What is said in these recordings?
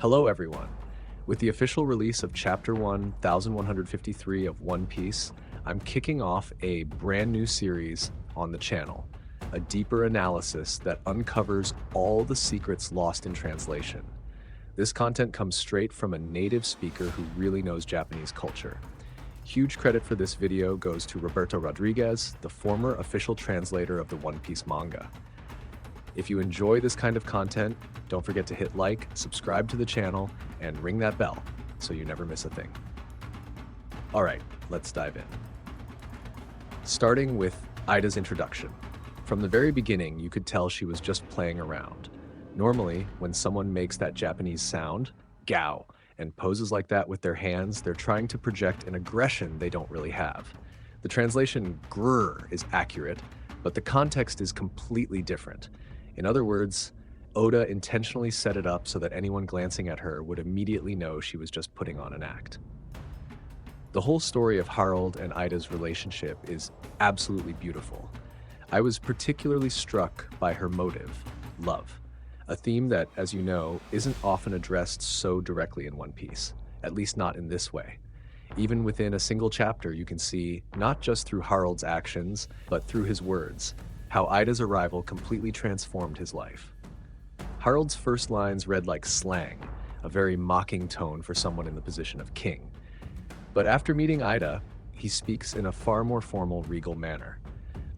Hello everyone. With the official release of Chapter 1153 of One Piece, I'm kicking off a brand new series on the channel, a deeper analysis that uncovers all the secrets lost in translation. This content comes straight from a native speaker who really knows Japanese culture. Huge credit for this video goes to Roberto Rodriguez, the former official translator of the One Piece manga. If you enjoy this kind of content, don't forget to hit like, subscribe to the channel, and ring that bell so you never miss a thing. All right, let's dive in. Starting with Ida's introduction. From the very beginning, you could tell she was just playing around. Normally, when someone makes that Japanese sound, gao, and poses like that with their hands, they're trying to project an aggression they don't really have. The translation grrr is accurate, but the context is completely different. In other words, Oda intentionally set it up so that anyone glancing at her would immediately know she was just putting on an act. The whole story of Harold and Ida's relationship is absolutely beautiful. I was particularly struck by her motive, love, a theme that, as you know, isn't often addressed so directly in One Piece, at least not in this way. Even within a single chapter, you can see, not just through Harold's actions, but through his words, how Ida's arrival completely transformed his life. Harold's first lines read like slang, a very mocking tone for someone in the position of king. But after meeting Ida, he speaks in a far more formal, regal manner.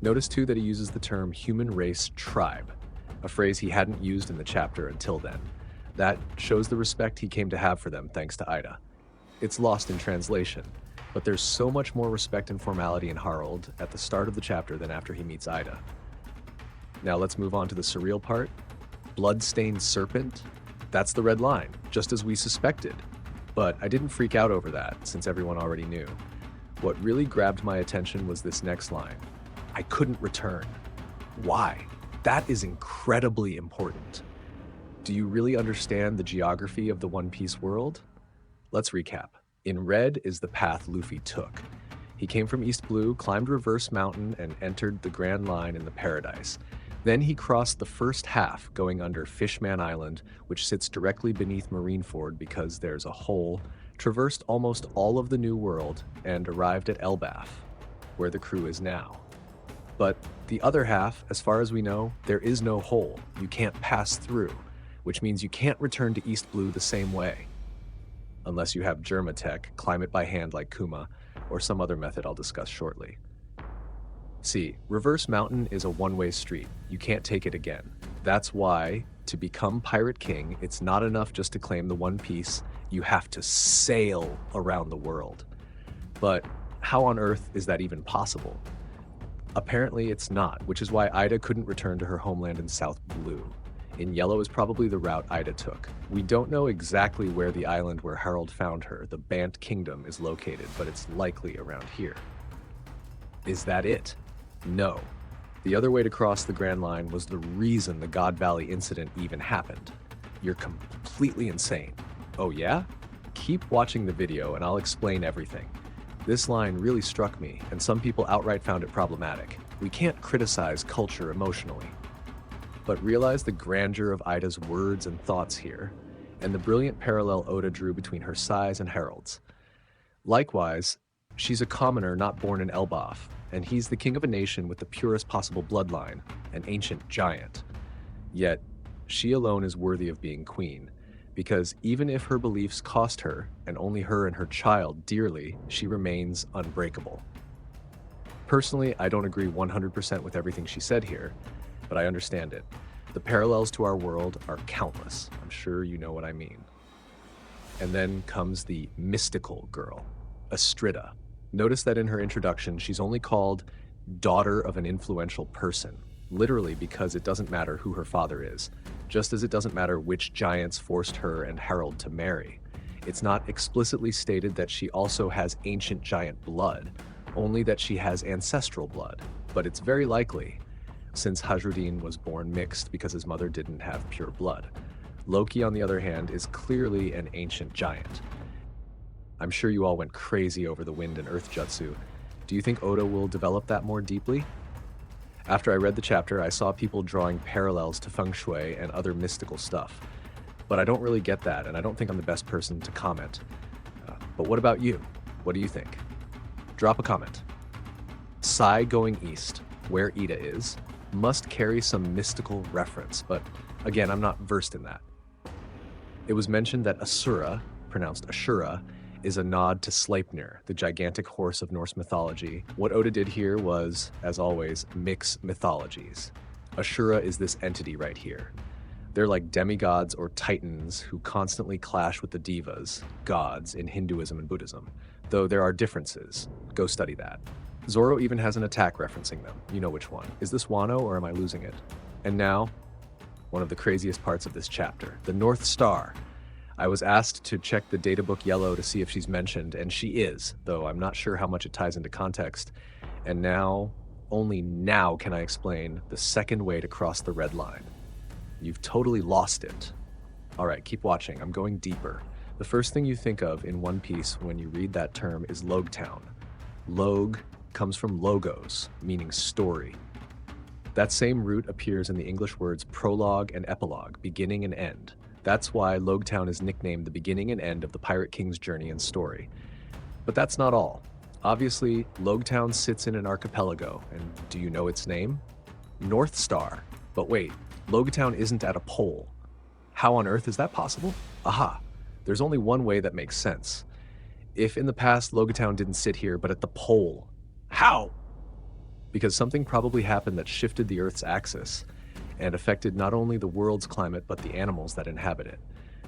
Notice too that he uses the term human race tribe, a phrase he hadn't used in the chapter until then. That shows the respect he came to have for them thanks to Ida. It's lost in translation, but there's so much more respect and formality in Harold at the start of the chapter than after he meets Ida. Now let's move on to the surreal part. Blood-stained serpent? That's the red line, just as we suspected. But I didn't freak out over that, since everyone already knew. What really grabbed my attention was this next line. I couldn't return. Why? That is incredibly important. Do you really understand the geography of the One Piece world? Let's recap. In red is the path Luffy took. He came from East Blue, climbed Reverse Mountain, and entered the Grand Line in the Paradise. Then he crossed the first half, going under Fishman Island, which sits directly beneath Marineford because there's a hole, traversed almost all of the New World, and arrived at Elbaf, where the crew is now. But the other half, as far as we know, there is no hole. You can't pass through, which means you can't return to East Blue the same way. Unless you have Germatech, climb it by hand like Kuma, or some other method I'll discuss shortly. See, Reverse Mountain is a one-way street. You can't take it again. That's why, to become Pirate King, it's not enough just to claim the One Piece, you have to sail around the world. But how on earth is that even possible? Apparently it's not, which is why Ida couldn't return to her homeland in South Blue. In yellow is probably the route Ida took. We don't know exactly where the island where Harold found her, the Bant Kingdom, is located, but it's likely around here. Is that it? No. The other way to cross the Grand Line was the reason the God Valley incident even happened. You're completely insane. Oh yeah? Keep watching the video and I'll explain everything. This line really struck me, and some people outright found it problematic. We can't criticize culture emotionally. But realize the grandeur of Ida's words and thoughts here, and the brilliant parallel Oda drew between her size and Harold's. Likewise, she's a commoner not born in Elbaf, and he's the king of a nation with the purest possible bloodline, an ancient giant. Yet, she alone is worthy of being queen, because even if her beliefs cost her, and only her and her child, dearly, she remains unbreakable. Personally, I don't agree 100% with everything she said here, but I understand it. The parallels to our world are countless. I'm sure you know what I mean. And then comes the mystical girl, Astrida. Notice that in her introduction, she's only called daughter of an influential person, literally because it doesn't matter who her father is, just as it doesn't matter which giants forced her and Harold to marry. It's not explicitly stated that she also has ancient giant blood, only that she has ancestral blood, but it's very likely, since Hajruddin was born mixed because his mother didn't have pure blood. Loki, on the other hand, is clearly an ancient giant. I'm sure you all went crazy over the wind and earth jutsu. Do you think Oda will develop that more deeply? After I read the chapter, I saw people drawing parallels to feng shui and other mystical stuff. But I don't really get that, and I don't think I'm the best person to comment. But what about you? What do you think? Drop a comment. Sai going east, where Ida is, must carry some mystical reference, but again, I'm not versed in that. It was mentioned that Asura, pronounced Ashura, is a nod to Sleipnir, the gigantic horse of Norse mythology. What Oda did here was, as always, mix mythologies. Ashura is this entity right here. They're like demigods or titans who constantly clash with the devas, gods, in Hinduism and Buddhism, though there are differences. Go study that. Zoro even has an attack referencing them. You know which one. Is this Wano or am I losing it? And now, one of the craziest parts of this chapter, the North Star. I was asked to check the databook Yellow to see if she's mentioned, and she is, though I'm not sure how much it ties into context. And now, only now can I explain the second way to cross the red line. You've totally lost it. All right, keep watching. I'm going deeper. The first thing you think of in One Piece when you read that term is Logtown. Log comes from logos, meaning story. That same root appears in the English words prologue and epilogue, beginning and end. That's why Logtown is nicknamed the beginning and end of the Pirate King's journey and story. But that's not all. Obviously, Logtown sits in an archipelago, and do you know its name? North Star. But wait, Logtown isn't at a pole. How on earth is that possible? Aha, there's only one way that makes sense. If in the past Logtown didn't sit here, but at the pole. How? Because something probably happened that shifted the Earth's axis and affected not only the world's climate, but the animals that inhabit it.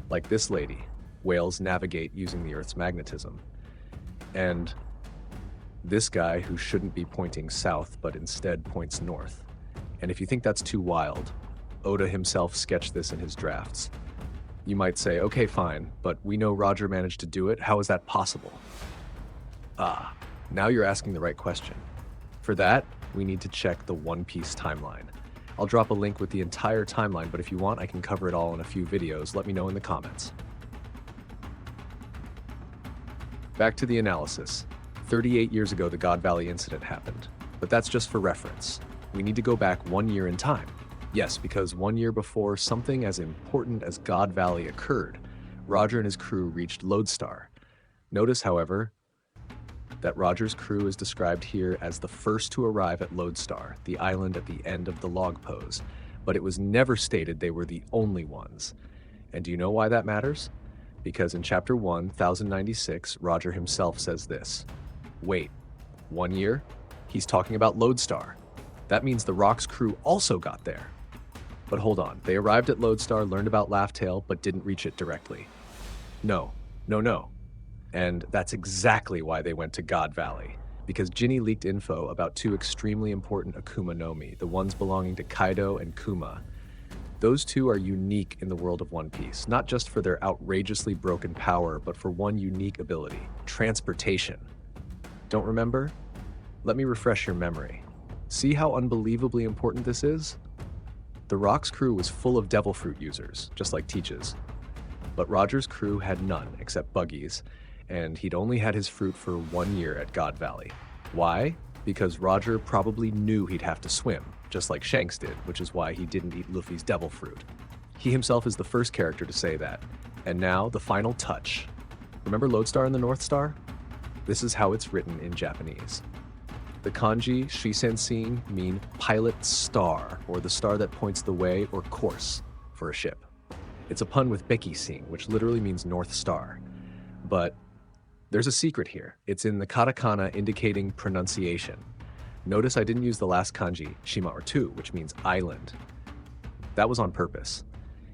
Like this lady, whales navigate using the Earth's magnetism. And this guy who shouldn't be pointing south, but instead points north. And if you think that's too wild, Oda himself sketched this in his drafts. You might say, okay, fine, but we know Roger managed to do it. How is that possible? Ah, now you're asking the right question. For that, we need to check the One Piece timeline. I'll drop a link with the entire timeline, but if you want, I can cover it all in a few videos. Let me know in the comments. Back to the analysis. 38 years ago, the God Valley incident happened, but that's just for reference. We need to go back 1 year in time. Yes, because 1 year before something as important as God Valley occurred, Roger and his crew reached Loadstar. Notice, however, that Roger's crew is described here as the first to arrive at Loadstar, the island at the end of the log pose, but it was never stated they were the only ones. And do you know why that matters? Because in Chapter 1, 1096, Roger himself says this. Wait, 1 year? He's talking about Loadstar. That means the Rock's crew also got there. But hold on, they arrived at Loadstar, learned about Laugh-Tale, but didn't reach it directly. No. And that's exactly why they went to God Valley, because Ginny leaked info about two extremely important Akuma no Mi, the ones belonging to Kaido and Kuma. Those two are unique in the world of One Piece, not just for their outrageously broken power, but for one unique ability, transportation. Don't remember? Let me refresh your memory. See how unbelievably important this is? The Rock's crew was full of devil fruit users, just like Teach's. But Roger's crew had none, except Buggy's, and he'd only had his fruit for 1 year at God Valley. Why? Because Roger probably knew he'd have to swim, just like Shanks did, which is why he didn't eat Luffy's devil fruit. He himself is the first character to say that. And now, the final touch. Remember Loadstar and the North Star? This is how it's written in Japanese. The kanji Shisensin mean pilot star, or the star that points the way or course for a ship. It's a pun with Bekising, which literally means North Star. But there's a secret here. It's in the katakana indicating pronunciation. Notice I didn't use the last kanji, shima or tu, which means island. That was on purpose.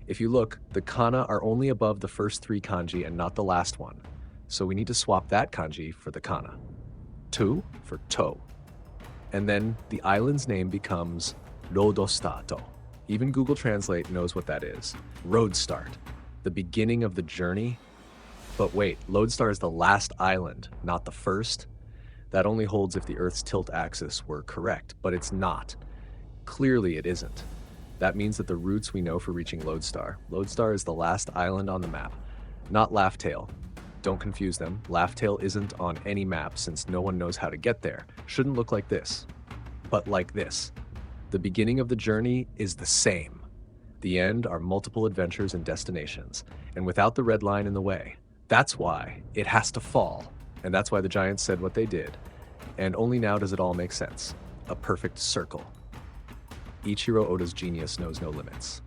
If you look, the kana are only above the first 3 kanji and not the last one. So we need to swap that kanji for the kana. Tu for to. And then the island's name becomes Loadstar. Even Google Translate knows what that is. Road start. The beginning of the journey. But wait, Loadstar is the last island, not the first. That only holds if the Earth's tilt axis were correct, but it's not. Clearly it isn't. That means that the routes we know for reaching Loadstar is the last island on the map, not Laugh-Tale. Don't confuse them. Laugh-Tale isn't on any map since no one knows how to get there. Shouldn't look like this, but like this. The beginning of the journey is the same. The end are multiple adventures and destinations, and without the red line in the way. That's why it has to fall, and that's why the giants said what they did. And only now does it all make sense. A perfect circle. Ichiro Oda's genius knows no limits.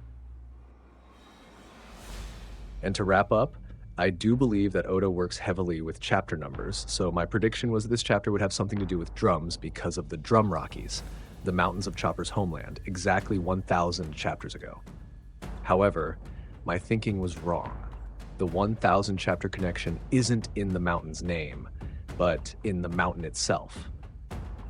And to wrap up, I do believe that Oda works heavily with chapter numbers, so my prediction was this chapter would have something to do with drums because of the Drum Rockies, the mountains of Chopper's homeland, exactly 1,000 chapters ago. However, my thinking was wrong. The 1,000 chapter connection isn't in the mountain's name, but in the mountain itself.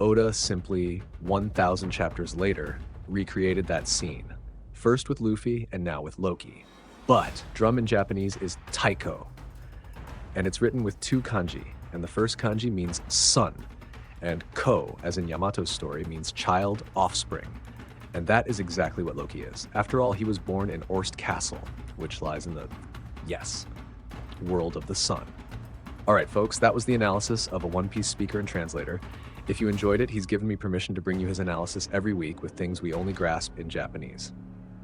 Oda simply, 1,000 chapters later, recreated that scene, first with Luffy and now with Loki. But drum in Japanese is taiko, and it's written with 2 kanji, and the first kanji means son, and ko, as in Yamato's story, means child, offspring. And that is exactly what Loki is. After all, he was born in Orst Castle, which lies in the, yes, world of the sun. All right, folks, that was the analysis of a One Piece speaker and translator. If you enjoyed it, he's given me permission to bring you his analysis every week with things we only grasp in Japanese.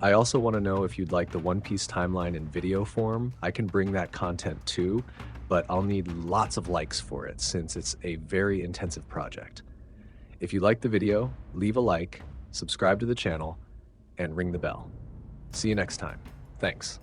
I also want to know if you'd like the One Piece timeline in video form. I can bring that content too, but I'll need lots of likes for it since it's a very intensive project. If you liked the video, leave a like, subscribe to the channel, and ring the bell. See you next time. Thanks.